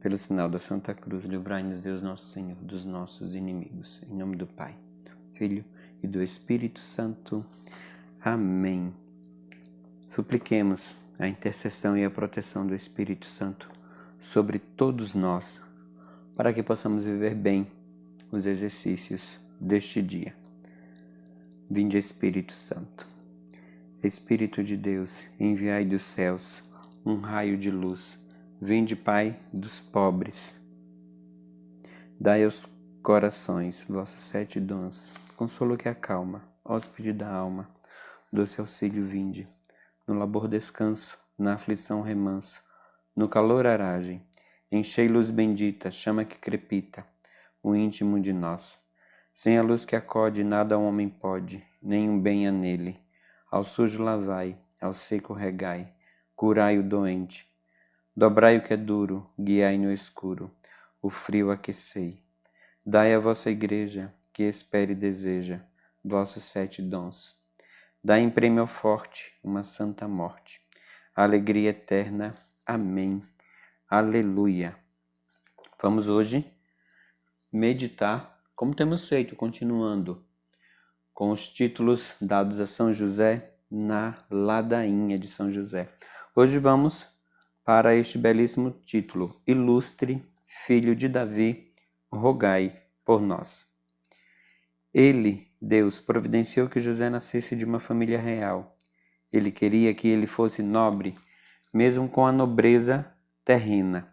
Pelo sinal da Santa Cruz, livrai-nos Deus nosso Senhor dos nossos inimigos. Em nome do Pai, Filho e do Espírito Santo. Amém. Supliquemos a intercessão e a proteção do Espírito Santo sobre todos nós, para que possamos viver bem os exercícios deste dia. Vinde, Espírito Santo. Espírito de Deus, enviai dos céus um raio de luz. Vinde, Pai dos pobres. Dai aos corações vossos 7 dons, consolo que acalma, hóspede da alma, doce auxílio vinde. No labor descanso, na aflição remanso, no calor aragem, enchei luz bendita, chama que crepita, o íntimo de nós. Sem a luz que acode, nada ao homem pode, nenhum bem há nele. Ao sujo lavai, ao seco regai, curai o doente. Dobrai o que é duro, guiai no escuro, o frio aquecei. Dai à vossa igreja, que espere e deseja, vossos 7 dons. Dai em prêmio ao forte uma santa morte, a alegria eterna. Amém. Aleluia. Vamos hoje meditar, como temos feito, continuando com os títulos dados a São José na ladainha de São José. Hoje vamos para este belíssimo título: Ilustre Filho de Davi, rogai por nós. Ele, Deus, providenciou que José nascesse de uma família real. Ele queria que ele fosse nobre, mesmo com a nobreza terrena.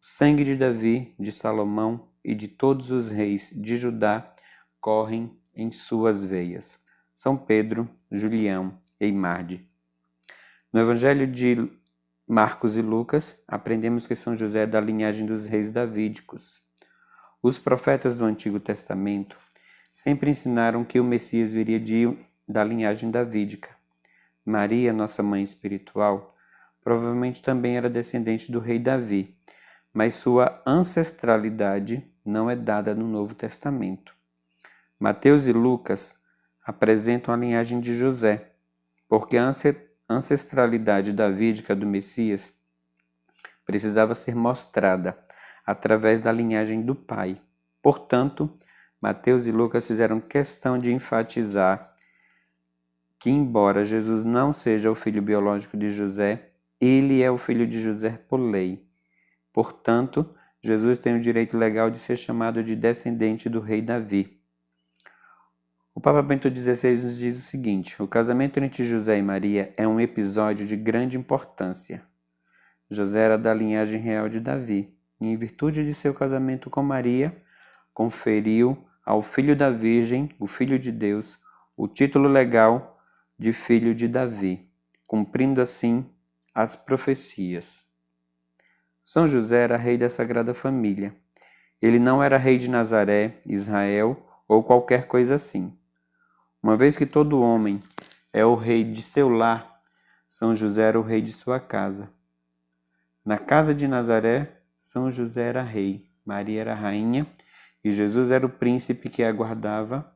O sangue de Davi, de Salomão e de todos os reis de Judá correm em suas veias. São Pedro, Julião e Imarde. No Evangelho de Marcos e Lucas, aprendemos que São José é da linhagem dos reis davídicos. Os profetas do Antigo Testamento sempre ensinaram que o Messias viria da linhagem davídica. Maria, nossa mãe espiritual, provavelmente também era descendente do rei Davi, mas sua ancestralidade não é dada no Novo Testamento. Mateus e Lucas apresentam a linhagem de José, porque a ancestralidade davídica do Messias precisava ser mostrada através da linhagem do pai. Portanto, Mateus e Lucas fizeram questão de enfatizar que, embora Jesus não seja o filho biológico de José, ele é o filho de José por lei. Portanto, Jesus tem o direito legal de ser chamado de descendente do rei Davi. O Papa Bento XVI nos diz o seguinte: o casamento entre José e Maria é um episódio de grande importância. José era da linhagem real de Davi, e em virtude de seu casamento com Maria, conferiu ao filho da Virgem, o Filho de Deus, o título legal de filho de Davi, cumprindo assim as profecias. São José era rei da Sagrada Família. Ele não era rei de Nazaré, Israel ou qualquer coisa assim. Uma vez que todo homem é o rei de seu lar, São José era o rei de sua casa. Na casa de Nazaré, São José era rei, Maria era rainha e Jesus era o príncipe que aguardava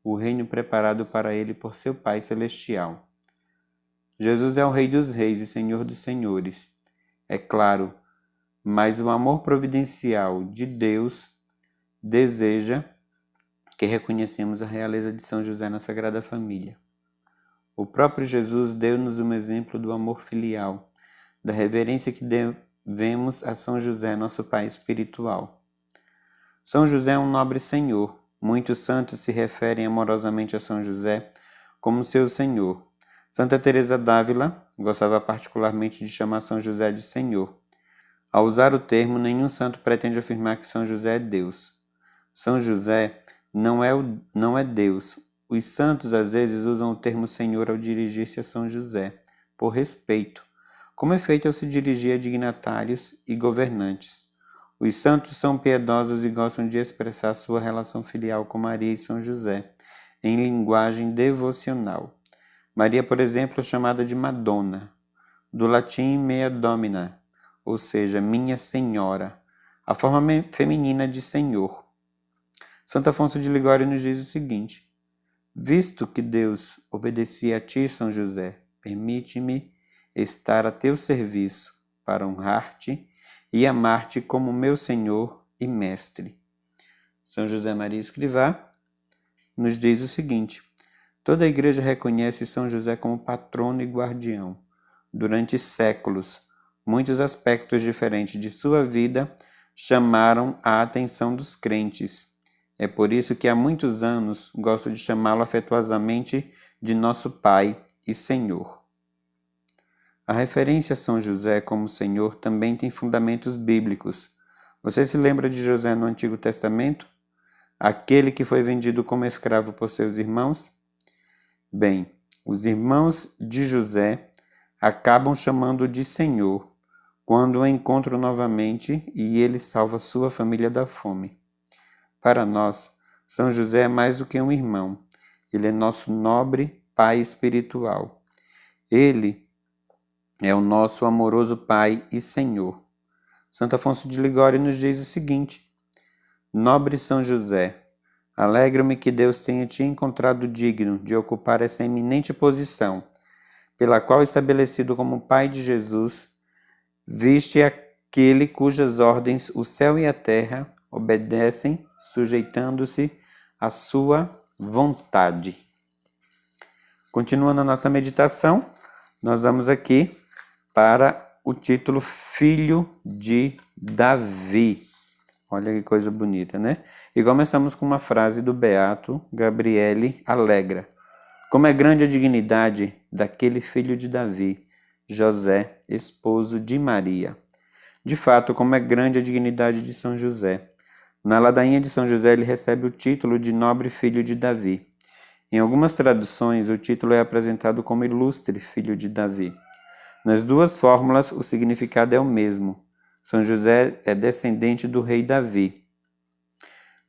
o reino preparado para ele por seu Pai Celestial. Jesus é o Rei dos Reis e Senhor dos Senhores. É claro, mas o amor providencial de Deus deseja que reconhecemos a realeza de São José na Sagrada Família. O próprio Jesus deu-nos um exemplo do amor filial, da reverência que devemos a São José, nosso Pai espiritual. São José é um nobre senhor. Muitos santos se referem amorosamente a São José como seu senhor. Santa Teresa d'Ávila gostava particularmente de chamar São José de Senhor. Ao usar o termo, nenhum santo pretende afirmar que São José é Deus. São José não é Deus. Os santos às vezes usam o termo Senhor ao dirigir-se a São José, por respeito, como é feito ao se dirigir a dignatários e governantes. Os santos são piedosos e gostam de expressar sua relação filial com Maria e São José, em linguagem devocional. Maria, por exemplo, é chamada de Madonna, do latim mea domina, ou seja, minha senhora, a forma feminina de Senhor. Santo Afonso de Ligório nos diz o seguinte: visto que Deus obedecia a ti, São José, permite-me estar a teu serviço para honrar-te e amar-te como meu Senhor e Mestre. São José Maria Escrivá nos diz o seguinte: toda a Igreja reconhece São José como patrono e guardião. Durante séculos, muitos aspectos diferentes de sua vida chamaram a atenção dos crentes. É por isso que há muitos anos gosto de chamá-lo afetuosamente de nosso Pai e Senhor. A referência a São José como Senhor também tem fundamentos bíblicos. Você se lembra de José no Antigo Testamento? Aquele que foi vendido como escravo por seus irmãos? Bem, os irmãos de José acabam chamando-o de Senhor quando o encontram novamente e ele salva sua família da fome. Para nós, São José é mais do que um irmão. Ele é nosso nobre Pai espiritual. Ele é o nosso amoroso Pai e Senhor. Santo Afonso de Ligório nos diz o seguinte: nobre São José, alegro-me que Deus tenha te encontrado digno de ocupar essa eminente posição, pela qual, estabelecido como Pai de Jesus, viste aquele cujas ordens o céu e a terra obedecem, sujeitando-se à sua vontade. Continuando a nossa meditação, nós vamos aqui para o título Filho de Davi. Olha que coisa bonita, né? E começamos com uma frase do beato Gabriele Alegra. Como é grande a dignidade daquele filho de Davi, José, esposo de Maria. De fato, como é grande a dignidade de São José. Na ladainha de São José ele recebe o título de nobre filho de Davi. Em algumas traduções, o título é apresentado como ilustre filho de Davi. Nas duas fórmulas, o significado é o mesmo. São José é descendente do rei Davi.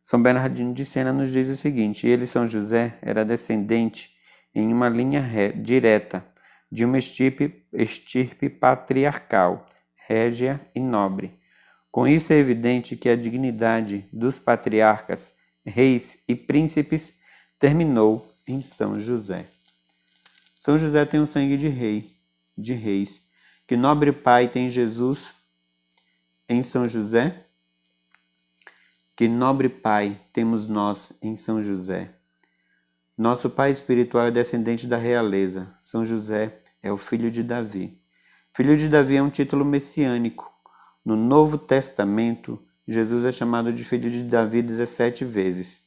São Bernardino de Sena nos diz o seguinte: ele, São José, era descendente em uma linha direta de uma estirpe patriarcal, régia e nobre. Com isso é evidente que a dignidade dos patriarcas, reis e príncipes terminou em São José. São José tem o sangue de rei, de reis. Que nobre pai tem Jesus em São José? Que nobre pai temos nós em São José? Nosso pai espiritual é descendente da realeza. São José é o filho de Davi. Filho de Davi é um título messiânico. No Novo Testamento, Jesus é chamado de filho de Davi 17 vezes.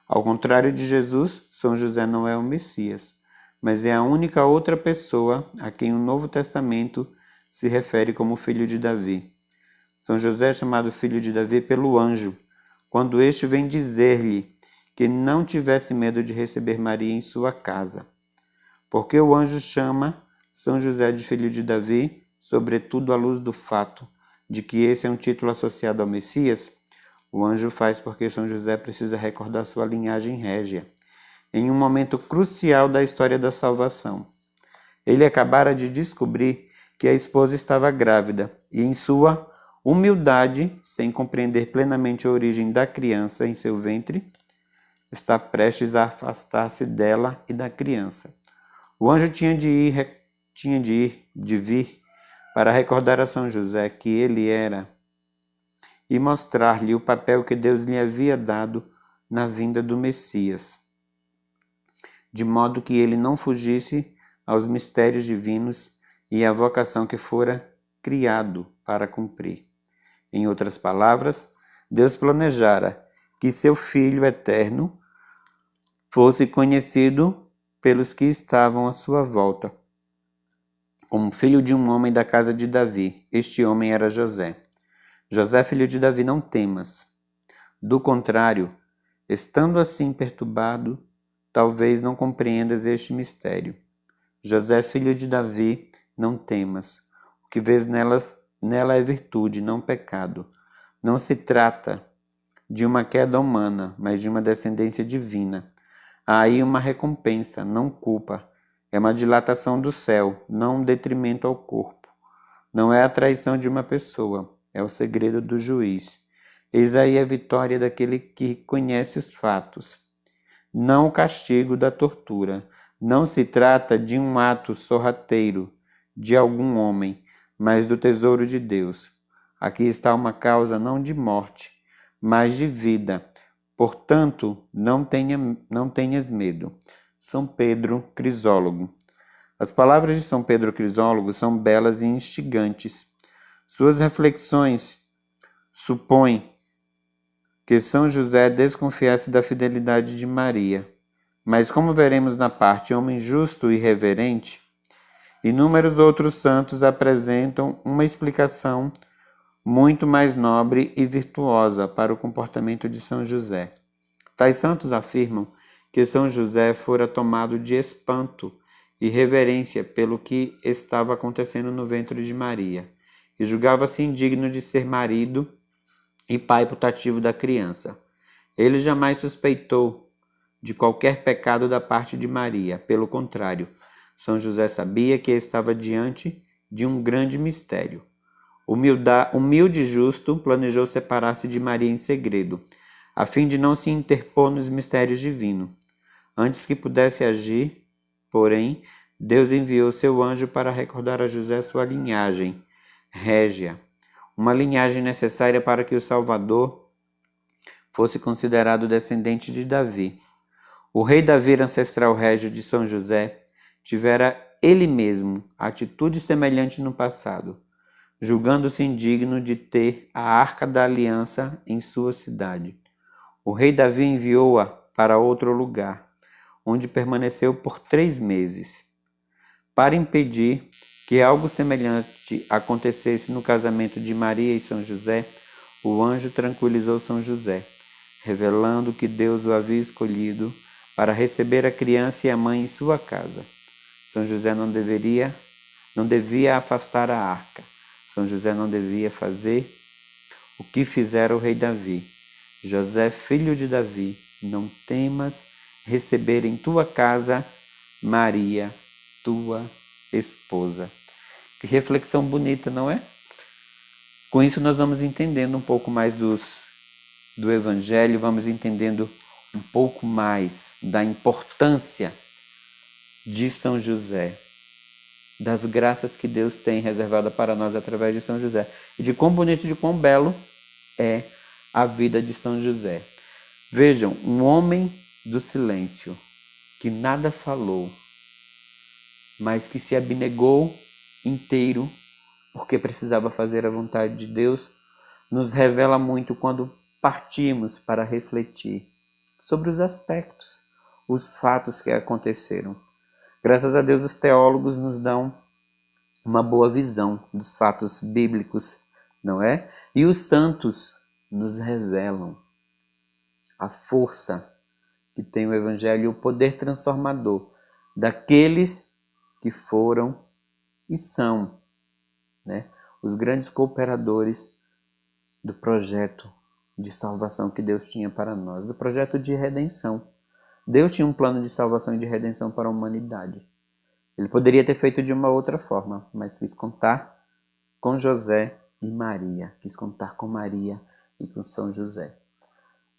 Ao contrário de Jesus, São José não é o Messias, mas é a única outra pessoa a quem o Novo Testamento se refere como filho de Davi. São José é chamado filho de Davi pelo anjo, quando este vem dizer-lhe que não tivesse medo de receber Maria em sua casa. Porque o anjo chama São José de filho de Davi, sobretudo à luz do fato de que esse é um título associado ao Messias, o anjo faz porque São José precisa recordar sua linhagem régia, em um momento crucial da história da salvação. Ele acabara de descobrir que a esposa estava grávida e, em sua humildade, sem compreender plenamente a origem da criança em seu ventre, está prestes a afastar-se dela e da criança. O anjo tinha de vir para recordar a São José que ele era e mostrar-lhe o papel que Deus lhe havia dado na vinda do Messias, de modo que ele não fugisse aos mistérios divinos e à vocação que fora criado para cumprir. Em outras palavras, Deus planejara que seu Filho eterno fosse conhecido pelos que estavam à sua volta, como filho de um homem da casa de Davi. Este homem era José. José, filho de Davi, não temas. Do contrário, estando assim perturbado, talvez não compreendas este mistério. José, filho de Davi, não temas. O que vês nela é virtude, não pecado. Não se trata de uma queda humana, mas de uma descendência divina. Há aí uma recompensa, não culpa. É uma dilatação do céu, não um detrimento ao corpo. Não é a traição de uma pessoa, é o segredo do juiz. Eis aí a vitória daquele que conhece os fatos, não o castigo da tortura. Não se trata de um ato sorrateiro de algum homem, mas do tesouro de Deus. Aqui está uma causa não de morte, mas de vida. Portanto, não tenhas medo. São Pedro Crisólogo. As palavras de São Pedro Crisólogo são belas e instigantes. Suas reflexões supõem que São José desconfiasse da fidelidade de Maria. Mas como veremos na parte homem justo e reverente, inúmeros outros santos apresentam uma explicação muito mais nobre e virtuosa para o comportamento de São José. Tais santos afirmam que São José fora tomado de espanto e reverência pelo que estava acontecendo no ventre de Maria, e julgava-se indigno de ser marido e pai putativo da criança. Ele jamais suspeitou de qualquer pecado da parte de Maria. Pelo contrário, São José sabia que estava diante de um grande mistério. Humilde e justo, planejou separar-se de Maria em segredo, a fim de não se interpor nos mistérios divinos. Antes que pudesse agir, porém, Deus enviou seu anjo para recordar a José sua linhagem régia, uma linhagem necessária para que o Salvador fosse considerado descendente de Davi. O rei Davi, ancestral régio de São José, tivera ele mesmo atitude semelhante no passado, julgando-se indigno de ter a arca da aliança em sua cidade. O rei Davi enviou-a para outro lugar, onde permaneceu por 3 meses. Para impedir que algo semelhante acontecesse no casamento de Maria e São José, o anjo tranquilizou São José, revelando que Deus o havia escolhido para receber a criança e a mãe em sua casa. São José não devia afastar a arca. São José não devia fazer o que fizera o rei Davi. José, filho de Davi, não temas receber em tua casa Maria, tua esposa. Que reflexão bonita, não é? Com isso nós vamos entendendo um pouco mais do Evangelho, vamos entendendo um pouco mais da importância de São José, das graças que Deus tem reservada para nós através de São José, e de quão bonito e de quão belo é a vida de São José. Vejam, um homem do silêncio, que nada falou, mas que se abnegou inteiro, porque precisava fazer a vontade de Deus, nos revela muito quando partimos para refletir sobre os aspectos, os fatos que aconteceram. Graças a Deus, os teólogos nos dão uma boa visão dos fatos bíblicos, não é? E os santos nos revelam a força que tem o Evangelho e o poder transformador daqueles que foram e são, né, os grandes cooperadores do projeto de salvação que Deus tinha para nós, do projeto de redenção. Deus tinha um plano de salvação e de redenção para a humanidade. Ele poderia ter feito de uma outra forma, mas quis contar com José e Maria, quis contar com Maria e com São José.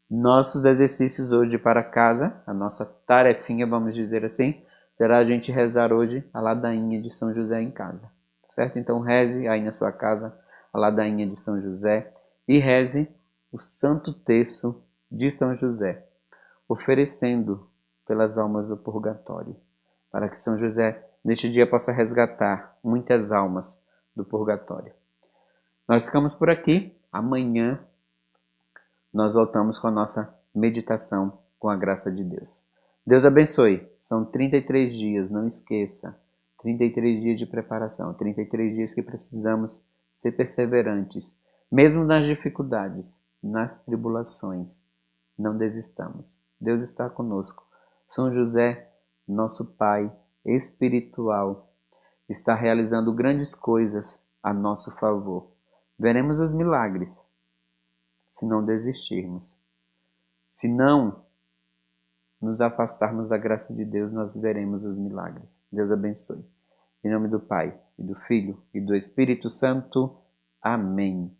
Nossos exercícios hoje para casa, a nossa tarefinha, vamos dizer assim, será a gente rezar hoje a ladainha de São José em casa, certo? Então reze aí na sua casa a ladainha de São José e reze o Santo Terço de São José, oferecendo pelas almas do purgatório, para que São José neste dia possa resgatar muitas almas do purgatório. Nós ficamos por aqui. Amanhã nós voltamos com a nossa meditação com a graça de Deus. Deus abençoe. São 33 dias, não esqueça. 33 dias de preparação, 33 dias que precisamos ser perseverantes, mesmo nas dificuldades, nas tribulações. Não desistamos. Deus está conosco. São José, nosso Pai espiritual, está realizando grandes coisas a nosso favor. Veremos os milagres se não desistirmos. Se não nos afastarmos da graça de Deus, nós veremos os milagres. Deus abençoe. Em nome do Pai, e do Filho, e do Espírito Santo. Amém.